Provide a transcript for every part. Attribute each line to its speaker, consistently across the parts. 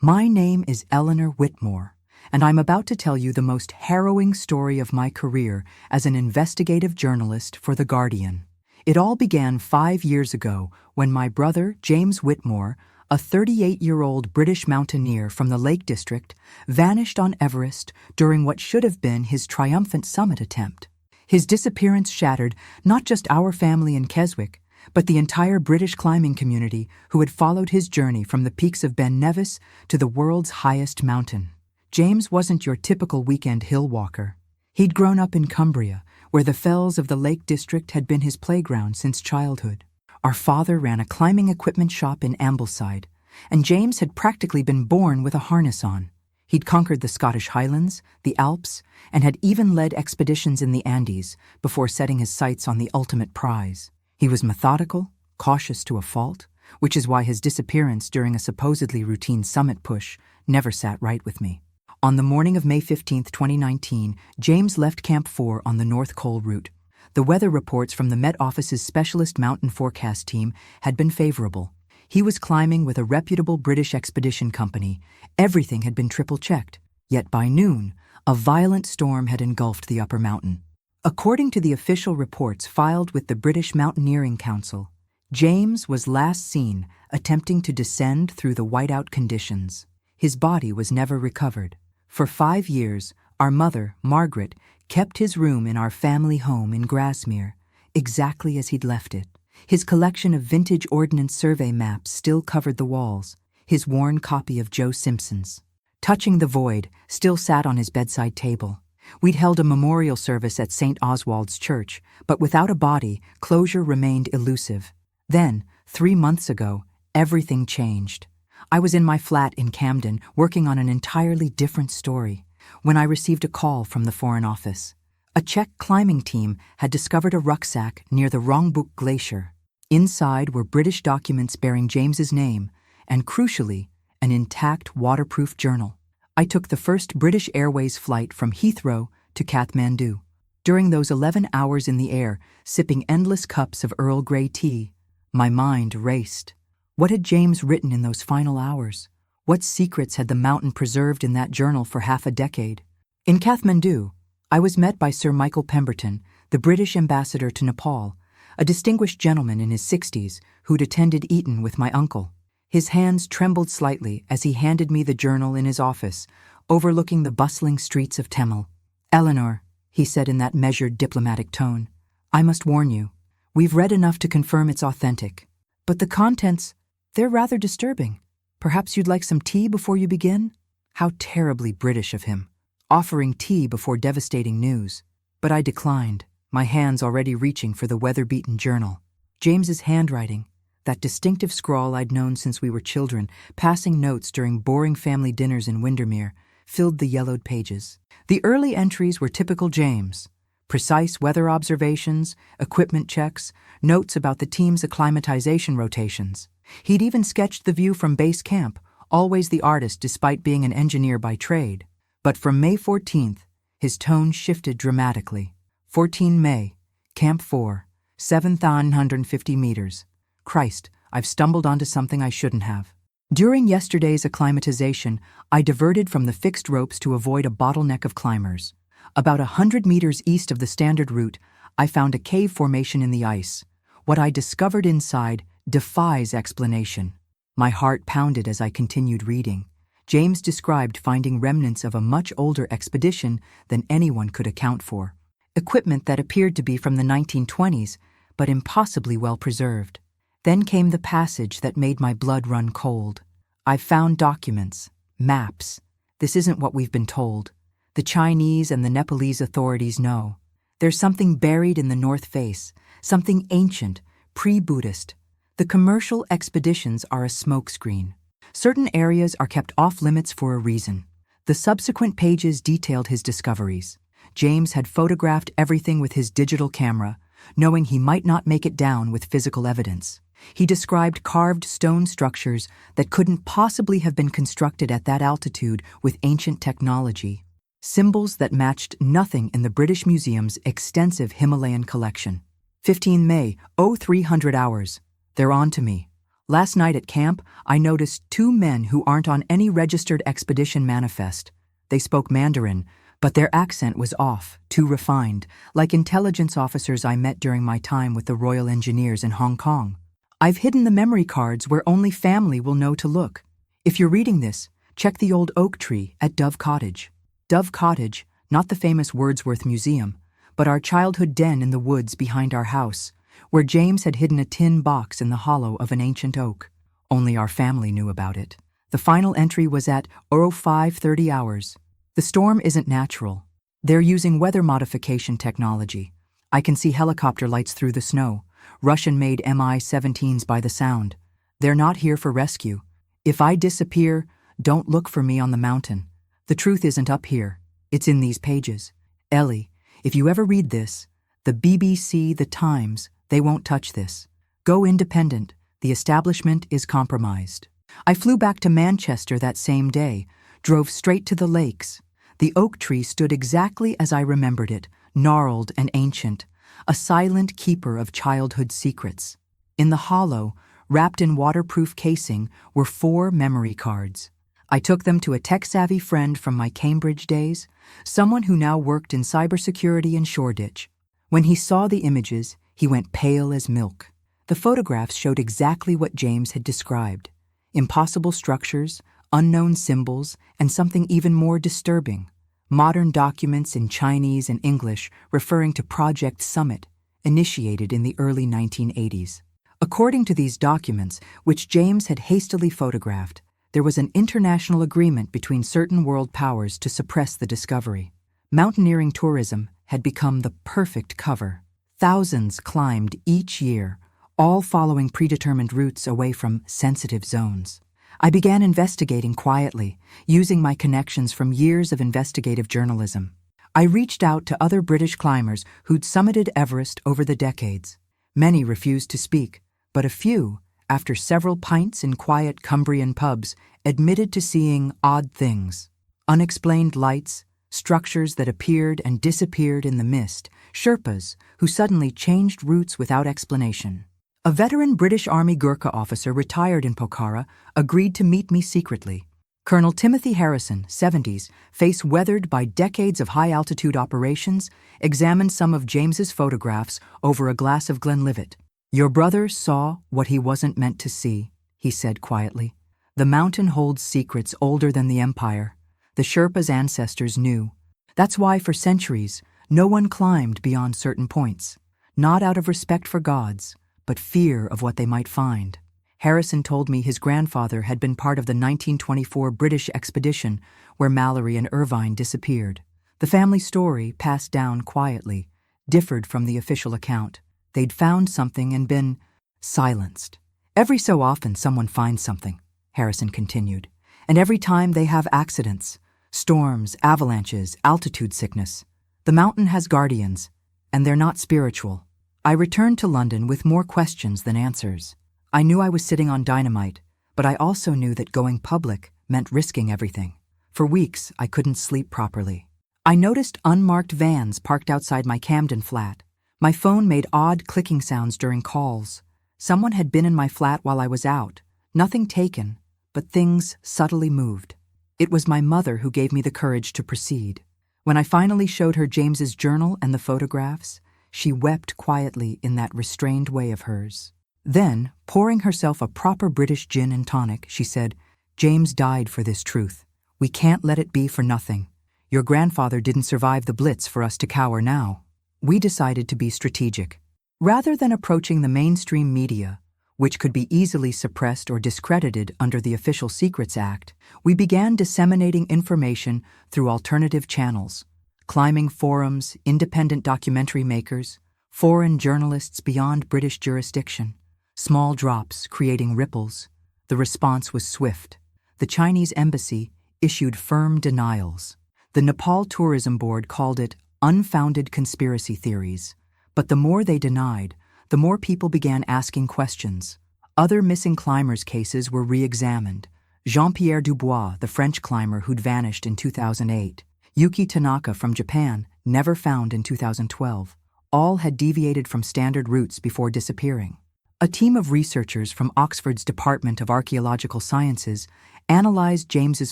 Speaker 1: My name is Eleanor Whitmore, and I'm about to tell you the most harrowing story of my career as an investigative journalist for The Guardian. It all began 5 years ago when my brother, James Whitmore, a 38-year-old British mountaineer from the Lake District, vanished on Everest during what should have been his triumphant summit attempt. His disappearance shattered not just our family in Keswick, but the entire British climbing community who had followed his journey from the peaks of Ben Nevis to the world's highest mountain. James wasn't your typical weekend hill walker. He'd grown up in Cumbria, where the fells of the Lake District had been his playground since childhood. Our father ran a climbing equipment shop in Ambleside, and James had practically been born with a harness on. He'd conquered the Scottish Highlands, the Alps, and had even led expeditions in the Andes before setting his sights on the ultimate prize. He was methodical, cautious to a fault, which is why his disappearance during a supposedly routine summit push never sat right with me. On the morning of May 15, 2019, James left Camp 4 on the North Col route. The weather reports from the Met Office's specialist mountain forecast team had been favorable. He was climbing with a reputable British expedition company. Everything had been triple-checked. Yet by noon, a violent storm had engulfed the upper mountain. According to the official reports filed with the British Mountaineering Council, James was last seen attempting to descend through the whiteout conditions. His body was never recovered. For 5 years, our mother, Margaret, kept his room in our family home in Grasmere, exactly as he'd left it. His collection of vintage Ordnance Survey maps still covered the walls. His worn copy of Joe Simpson's Touching the Void still sat on his bedside table. We'd held a memorial service at St. Oswald's Church, but without a body, closure remained elusive. Then, 3 months ago, everything changed. I was in my flat in Camden, working on an entirely different story, when I received a call from the Foreign Office. A Czech climbing team had discovered a rucksack near the Rongbuk Glacier. Inside were British documents bearing James's name, and crucially, an intact waterproof journal. I took the first British Airways flight from Heathrow to Kathmandu. During those 11 hours in the air, sipping endless cups of Earl Grey tea, my mind raced. What had James written in those final hours? What secrets had the mountain preserved in that journal for half a decade? In Kathmandu, I was met by Sir Michael Pemberton, the British ambassador to Nepal, a distinguished gentleman in his 60s who'd attended Eton with my uncle. His hands trembled slightly as he handed me the journal in his office, overlooking the bustling streets of Tamil. "Eleanor," he said in that measured diplomatic tone, "I must warn you. We've read enough to confirm it's authentic. But the contents, they're rather disturbing. Perhaps you'd like some tea before you begin?" How terribly British of him, offering tea before devastating news. But I declined, my hands already reaching for the weather-beaten journal. James's handwriting, that distinctive scrawl I'd known since we were children, passing notes during boring family dinners in Windermere, filled the yellowed pages. The early entries were typical James. Precise weather observations, equipment checks, notes about the team's acclimatization rotations. He'd even sketched the view from base camp, always the artist despite being an engineer by trade. But from May 14th, his tone shifted dramatically. 14 May, Camp 4, 7,950 meters. Christ, I've stumbled onto something I shouldn't have. During yesterday's acclimatization, I diverted from the fixed ropes to avoid a bottleneck of climbers. About 100 meters east of the standard route, I found a cave formation in the ice. What I discovered inside defies explanation. My heart pounded as I continued reading. James described finding remnants of a much older expedition than anyone could account for. Equipment that appeared to be from the 1920s, but impossibly well preserved. Then came the passage that made my blood run cold. I've found documents, maps. This isn't what we've been told. The Chinese and the Nepalese authorities know. There's something buried in the North Face, something ancient, pre-Buddhist. The commercial expeditions are a smokescreen. Certain areas are kept off-limits for a reason. The subsequent pages detailed his discoveries. James had photographed everything with his digital camera, knowing he might not make it down with physical evidence. He described carved stone structures that couldn't possibly have been constructed at that altitude with ancient technology. Symbols that matched nothing in the British Museum's extensive Himalayan collection. 15 May, 0300 hours. They're on to me. Last night at camp, I noticed two men who aren't on any registered expedition manifest. They spoke Mandarin, but their accent was off, too refined, like intelligence officers I met during my time with the Royal Engineers in Hong Kong. I've hidden the memory cards where only family will know to look. If you're reading this, check the old oak tree at Dove Cottage. Dove Cottage, not the famous Wordsworth Museum, but our childhood den in the woods behind our house, where James had hidden a tin box in the hollow of an ancient oak. Only our family knew about it. The final entry was at 05:30 hours. The storm isn't natural. They're using weather modification technology. I can see helicopter lights through the snow, Russian-made Mi-17s by the sound. They're not here for rescue. If I disappear, don't look for me on the mountain. The truth isn't up here. It's in these pages. Ellie, if you ever read this, the BBC, the Times, they won't touch this. Go independent. The establishment is compromised. I flew back to Manchester that same day, drove straight to the lakes. The oak tree stood exactly as I remembered it, gnarled and ancient, a silent keeper of childhood secrets. In the hollow, wrapped in waterproof casing, were 4 memory cards. I took them to a tech-savvy friend from my Cambridge days, someone who now worked in cybersecurity in Shoreditch. When he saw the images, he went pale as milk. The photographs showed exactly what James had described: impossible structures, unknown symbols, and something even more disturbing: modern documents in Chinese and English referring to Project Summit, initiated in the early 1980s. According to these documents, which James had hastily photographed, there was an international agreement between certain world powers to suppress the discovery. Mountaineering tourism had become the perfect cover. Thousands climbed each year, all following predetermined routes away from sensitive zones. I began investigating quietly, using my connections from years of investigative journalism. I reached out to other British climbers who'd summited Everest over the decades. Many refused to speak, but a few, after several pints in quiet Cumbrian pubs, admitted to seeing odd things: unexplained lights, structures that appeared and disappeared in the mist, Sherpas who suddenly changed routes without explanation. A veteran British Army Gurkha officer retired in Pokhara agreed to meet me secretly. Colonel Timothy Harrison, 70s, face weathered by decades of high-altitude operations, examined some of James's photographs over a glass of Glenlivet. "Your brother saw what he wasn't meant to see," he said quietly. "The mountain holds secrets older than the empire. The Sherpa's ancestors knew. That's why for centuries, no one climbed beyond certain points, not out of respect for gods, but fear of what they might find." Harrison told me his grandfather had been part of the 1924 British expedition where Mallory and Irvine disappeared. The family story, passed down quietly, differed from the official account. They'd found something and been silenced. "Every so often someone finds something," Harrison continued, "and every time they have accidents, storms, avalanches, altitude sickness. The mountain has guardians, and they're not spiritual." I returned to London with more questions than answers. I knew I was sitting on dynamite, but I also knew that going public meant risking everything. For weeks, I couldn't sleep properly. I noticed unmarked vans parked outside my Camden flat. My phone made odd clicking sounds during calls. Someone had been in my flat while I was out. Nothing taken, but things subtly moved. It was my mother who gave me the courage to proceed. When I finally showed her James's journal and the photographs, she wept quietly in that restrained way of hers. Then, pouring herself a proper British gin and tonic, she said, "James died for this truth. We can't let it be for nothing. Your grandfather didn't survive the Blitz for us to cower now." We decided to be strategic. Rather than approaching the mainstream media, which could be easily suppressed or discredited under the Official Secrets Act, we began disseminating information through alternative channels: climbing forums, independent documentary makers, foreign journalists beyond British jurisdiction. Small drops creating ripples. The response was swift. The Chinese embassy issued firm denials. The Nepal Tourism Board called it unfounded conspiracy theories. But the more they denied, the more people began asking questions. Other missing climbers' cases were re-examined. Jean-Pierre Dubois, the French climber who'd vanished in 2008. Yuki Tanaka from Japan, never found in 2012. All had deviated from standard routes before disappearing. A team of researchers from Oxford's Department of Archaeological Sciences analyzed James's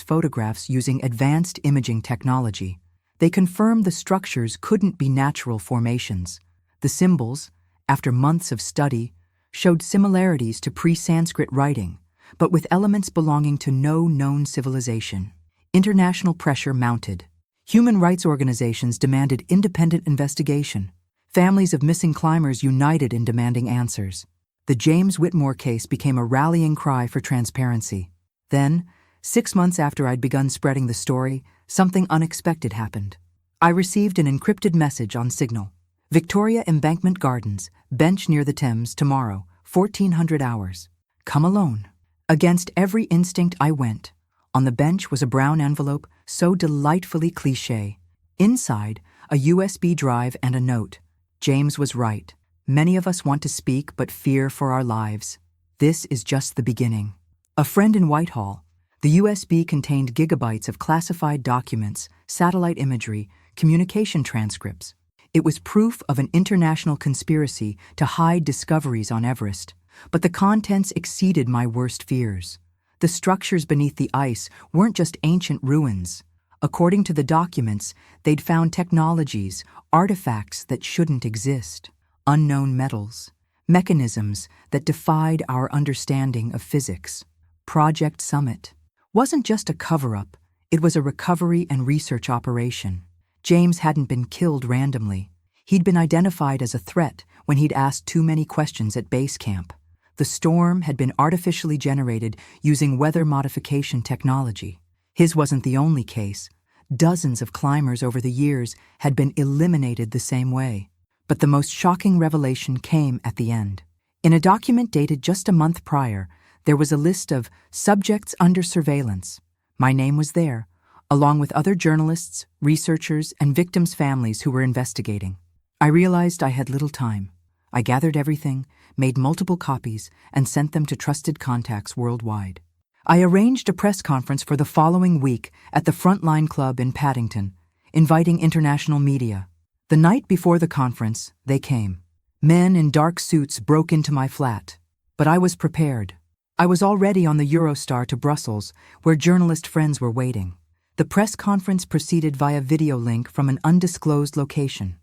Speaker 1: photographs using advanced imaging technology. They confirmed the structures couldn't be natural formations. The symbols, after months of study, showed similarities to pre-Sanskrit writing, but with elements belonging to no known civilization. International pressure mounted. Human rights organizations demanded independent investigation. Families of missing climbers united in demanding answers. The James Whitmore case became a rallying cry for transparency. Then, 6 months after I'd begun spreading the story, something unexpected happened. I received an encrypted message on Signal. Victoria Embankment Gardens, bench near the Thames, tomorrow, 1400 hours. Come alone. Against every instinct I went. On the bench was a brown envelope, so delightfully cliché. Inside, a USB drive and a note. James was right. Many of us want to speak but fear for our lives. This is just the beginning. A friend in Whitehall. The USB contained gigabytes of classified documents, satellite imagery, communication transcripts. It was proof of an international conspiracy to hide discoveries on Everest, but the contents exceeded my worst fears. The structures beneath the ice weren't just ancient ruins. According to the documents, they'd found technologies, artifacts that shouldn't exist, unknown metals, mechanisms that defied our understanding of physics. Project Summit wasn't just a cover-up, it was a recovery and research operation. James hadn't been killed randomly. He'd been identified as a threat when he'd asked too many questions at base camp. The storm had been artificially generated using weather modification technology. His wasn't the only case. Dozens of climbers over the years had been eliminated the same way. But the most shocking revelation came at the end. In a document dated just a month prior, there was a list of subjects under surveillance. My name was there, along with other journalists, researchers, and victims' families who were investigating. I realized I had little time. I gathered everything, made multiple copies, and sent them to trusted contacts worldwide. I arranged a press conference for the following week at the Frontline Club in Paddington, inviting international media. The night before the conference, they came. Men in dark suits broke into my flat. But I was prepared. I was already on the Eurostar to Brussels, where journalist friends were waiting. The press conference proceeded via video link from an undisclosed location.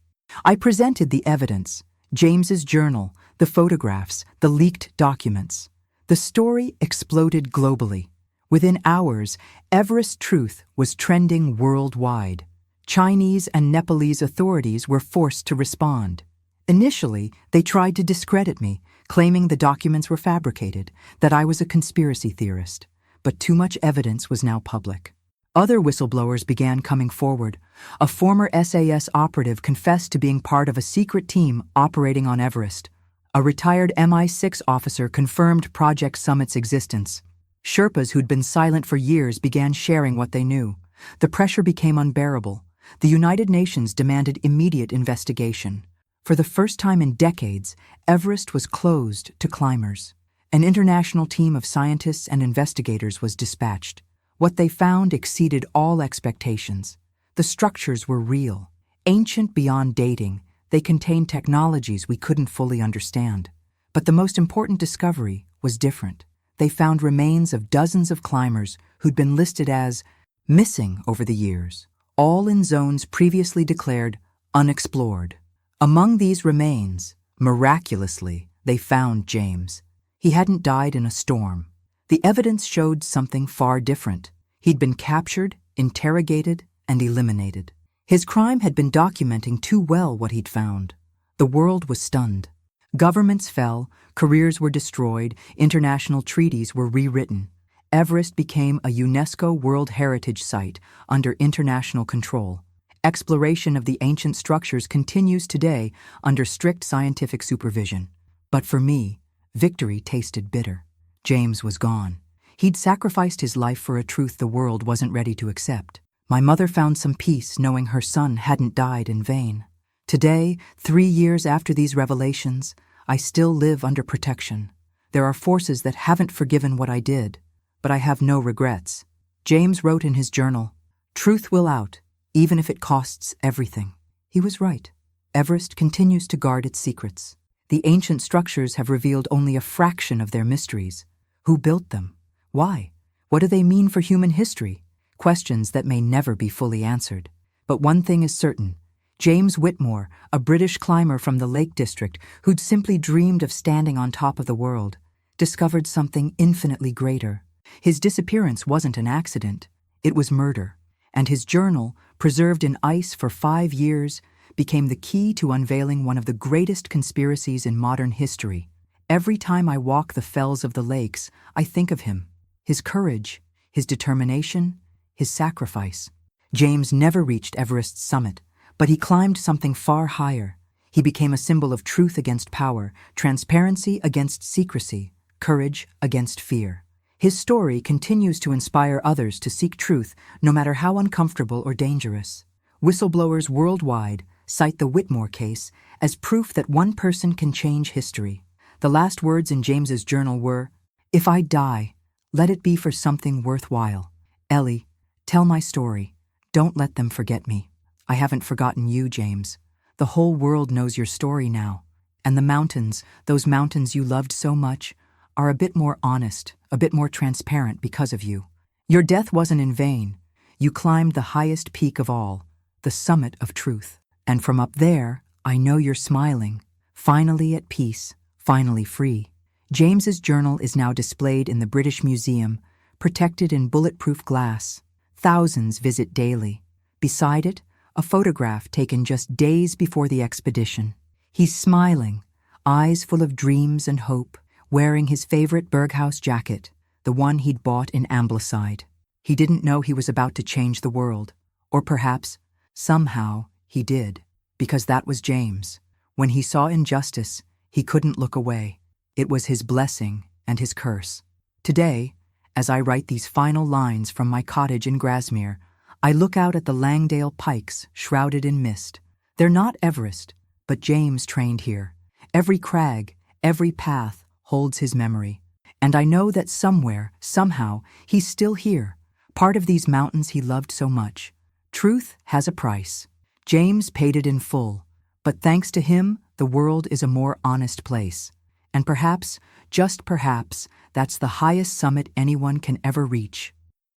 Speaker 1: I presented the evidence, James's journal, the photographs, the leaked documents. The story exploded globally. Within hours, Everest truth was trending worldwide. Chinese and Nepalese authorities were forced to respond. Initially, they tried to discredit me, claiming the documents were fabricated, that I was a conspiracy theorist. But too much evidence was now public. Other whistleblowers began coming forward. A former SAS operative confessed to being part of a secret team operating on Everest. A retired MI6 officer confirmed Project Summit's existence. Sherpas who'd been silent for years began sharing what they knew. The pressure became unbearable. The United Nations demanded immediate investigation. For the first time in decades, Everest was closed to climbers. An international team of scientists and investigators was dispatched. What they found exceeded all expectations. The structures were real, ancient beyond dating. They contained technologies we couldn't fully understand. But the most important discovery was different. They found remains of dozens of climbers who'd been listed as missing over the years, all in zones previously declared unexplored. Among these remains, miraculously, they found James. He hadn't died in a storm. The evidence showed something far different. He'd been captured, interrogated, and eliminated. His crime had been documenting too well what he'd found. The world was stunned. Governments fell, careers were destroyed, international treaties were rewritten. Everest became a UNESCO World Heritage Site under international control. Exploration of the ancient structures continues today under strict scientific supervision. But for me, victory tasted bitter. James was gone. He'd sacrificed his life for a truth the world wasn't ready to accept. My mother found some peace knowing her son hadn't died in vain. Today, 3 years after these revelations, I still live under protection. There are forces that haven't forgiven what I did, but I have no regrets. James wrote in his journal, "Truth will out, even if it costs everything." He was right. Everest continues to guard its secrets. The ancient structures have revealed only a fraction of their mysteries. Who built them? Why? What do they mean for human history? Questions that may never be fully answered. But one thing is certain. James Whitmore, a British climber from the Lake District who'd simply dreamed of standing on top of the world, discovered something infinitely greater. His disappearance wasn't an accident. It was murder. And his journal, preserved in ice for 5 years, became the key to unveiling one of the greatest conspiracies in modern history. Every time I walk the fells of the lakes, I think of him, his courage, his determination, his sacrifice. James never reached Everest's summit, but he climbed something far higher. He became a symbol of truth against power, transparency against secrecy, courage against fear. His story continues to inspire others to seek truth, no matter how uncomfortable or dangerous. Whistleblowers worldwide cite the Whitmore case as proof that one person can change history. The last words in James's journal were, "If I die, let it be for something worthwhile. Ellie, tell my story. Don't let them forget me." I haven't forgotten you, James. The whole world knows your story now. And the mountains, those mountains you loved so much, are a bit more honest, a bit more transparent because of you. Your death wasn't in vain. You climbed the highest peak of all, the summit of truth. And from up there, I know you're smiling, finally at peace, finally free. James's journal is now displayed in the British Museum, protected in bulletproof glass. Thousands visit daily. Beside it, a photograph taken just days before the expedition. He's smiling, eyes full of dreams and hope, wearing his favorite Berghaus jacket, the one he'd bought in Ambleside. He didn't know he was about to change the world. Or perhaps, somehow, he did. Because that was James. When he saw injustice, he couldn't look away. It was his blessing and his curse. Today, as I write these final lines from my cottage in Grasmere, I look out at the Langdale Pikes shrouded in mist. They're not Everest, but James trained here. Every crag, every path holds his memory. And I know that somewhere, somehow, he's still here, part of these mountains he loved so much. Truth has a price. James paid it in full, but thanks to him, the world is a more honest place. And perhaps, just perhaps, that's the highest summit anyone can ever reach.